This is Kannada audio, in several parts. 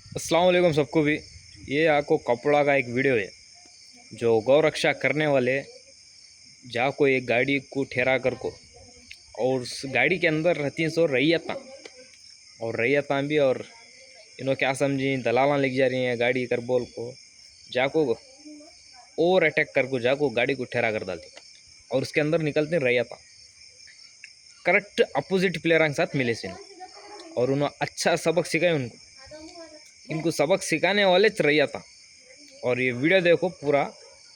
अस्सलाम वालेकुम सबको भी। ये आपको कपड़ा का एक वीडियो है जो गौ रक्षा करने वाले जहाँ को एक गाड़ी को ठहरा कर को और उस गाड़ी के अंदर रहती हैं सो रैयता और रैयता भी और इन्हों क्या समझी दलाला लेके जा रही हैं गाड़ी कर बोल को जाको ओवर अटैक कर को जाको गाड़ी को ठहरा कर डालती और उसके अंदर निकलते हैं रैयता करेक्ट अपोजिट प्लेयर के साथ मिले से और उन्होंने अच्छा सबक सिखाया इनको सबक सिखाने वाले रैया था और ये वीडियो देखो पूरा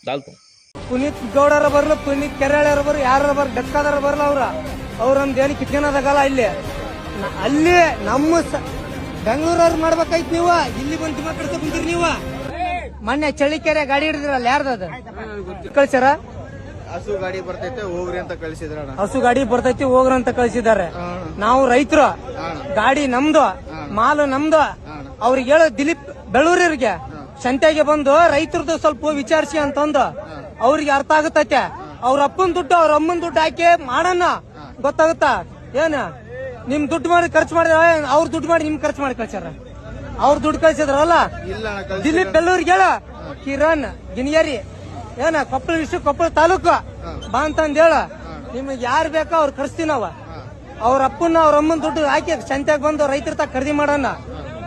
डालता हूँ। ಪುನೀತ್ ಗೌಡರ ಬರ್ಲು ಪುನೀತ್ ಕೆರಳರ ಬರ್ ಯಾರ ಬರ್ ಡಕ್ಕಾದರ ಬರ್ಲ ಅವ್ರ ನಮ್ದು ಏನು ಕಿತ್ಕೊಳೋದಾಗಲ್ಲ ಇಲ್ಲಿ ಅಲ್ಲಿ ನಮ್ಮ ಬೆಂಗಳೂರವ್ರು ಮಾಡ್ಬೇಕಾಯ್ತು ನೀವು ಇಲ್ಲಿ ಬಂದು ಮಾತಾಡ್ತಾ ಕುಂತೀರಿ ನೀವು ಮೊನ್ನೆ ಚಳಿಕೆರೆ ಗಾಡಿ ಹಿಡಿದ್ರಲ್ಲ ಯಾರ್ದದ ಕಳ್ಸ್ಯಾರ ಹಸು ಗಾಡಿ ಬರ್ತೈತೆ ಹೋಗ್ರಿ ಅಂತ ಕಳಿಸಿದ್ರ ಹಸು ಗಾಡಿ ಬರ್ತೈತಿ ಹೋಗ್ರಿ ಅಂತ ಕಳ್ಸಿದ್ದಾರೆ ನಾವು ರೈತರು ಗಾಡಿ ನಮ್ದು ಮಾಲು ನಮ್ದು ಅವ್ರಿಗೆ ಹೇಳೋ ದಿಲೀಪ್ ಬೆಳ್ಳೂರಿಗೆ ಸಂತೆಗೆ ಬಂದು ರೈತರದ್ದು ಸ್ವಲ್ಪ ವಿಚಾರಿಸಿ ಅಂತಂದು ಅವ್ರಿಗೆ ಅರ್ಥ ಆಗುತ್ತೈತೆ ಅವ್ರ ಅಪ್ಪನ ದುಡ್ಡು ಅವ್ರ ಅಮ್ಮನ ದುಡ್ಡು ಹಾಕಿ ಮಾಡೋಣ ಗೊತ್ತಾಗುತ್ತಾ ಏನ ನಿಮ್ ದುಡ್ಡು ಮಾಡಿ ಖರ್ಚು ಮಾಡಿದ್ರೆ ಅವ್ರ ದುಡ್ಡು ಮಾಡಿ ನಿಮ್ ಖರ್ಚು ಮಾಡಿ ಕಳ್ಸ್ಯಾರ ಅವ್ರ ದುಡ್ಡು ಕಳ್ಸಿದ್ರಲ್ಲ ದಿಲೀಪ್ ಬೆಳ್ಳೂರಿಗೆ ಹೇಳ ಕಿರಣ್ ಗಿನಿಯರಿ ಏನ ಕೊಪ್ಪಳ ಡಿಸ್ಟ್ರಿಕ್ಟ್ ಕೊಪ್ಪಳ ತಾಲೂಕು ಬಾ ಅಂತಂದ್ ಹೇಳ ನಿಮ್ಗೆ ಯಾರು ಬೇಕೋ ಅವ್ರು ಕರ್ಸ್ತೀವಿ ನಾವ ಅವ್ರ ಅಪ್ಪನ ಅವ್ರ ಅಮ್ಮನ ದುಡ್ಡು ಹಾಕಿ ಸಂತೆಗೆ ಬಂದು ರೈತರ ತ ಖರೀದಿ ಮಾಡೋಣ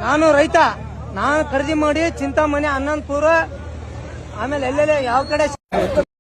ನಾನು ರೈತ ನಾನು ಖರೀದಿ ಮಾಡಿ ಚಿಂತಾಮಣಿ ಅನ್ನಂತಪುರ ಆಮೇಲೆ ಎಲ್ಲೆಲ್ಲ ಯಾವ ಕಡೆ